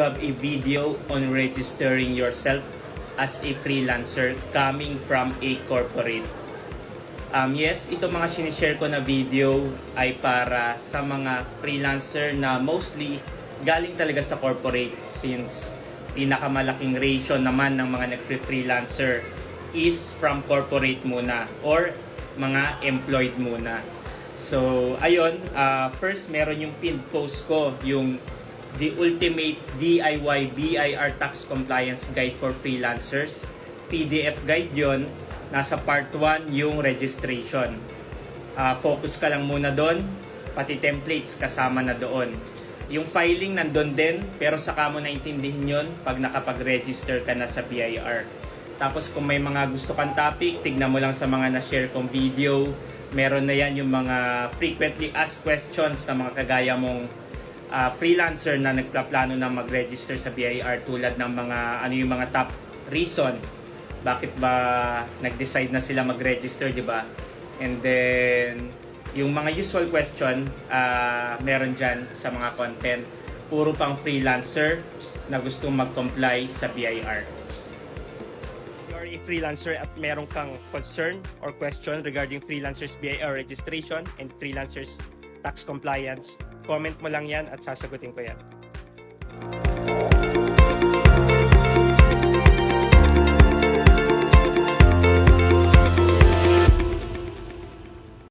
have a video on registering yourself as a freelancer coming from a corporate. Yes, ito mga sinishare ko na video ay para sa mga freelancer na mostly galing talaga sa corporate, since pinakamalaking ratio naman ng mga nag-freelancer is from corporate muna or mga employed muna. So, ayun, first meron yung pinned post ko, yung The Ultimate DIY BIR Tax Compliance Guide for Freelancers. PDF guide yon. Nasa part 1 yung registration. Focus ka lang muna doon, pati templates kasama na doon. Yung filing nandun din, pero saka mo naintindihin yon pag nakapag-register ka na sa BIR. Tapos kung may mga gusto kang topic, tignan mo lang sa mga na-share kong video. Meron na yan yung mga frequently asked questions na mga kagaya mong freelancer na nagplaplano na mag-register sa BIR, tulad ng mga yung mga top reason bakit ba nag-decide na sila mag-register, di ba? And then yung mga usual question, meron dyan sa mga content. Puro pang freelancer na gustong mag-comply sa BIR. If you're a freelancer at meron kang concern or question regarding freelancers BIR registration and freelancers tax compliance, comment mo lang yan at sasagutin ko yan.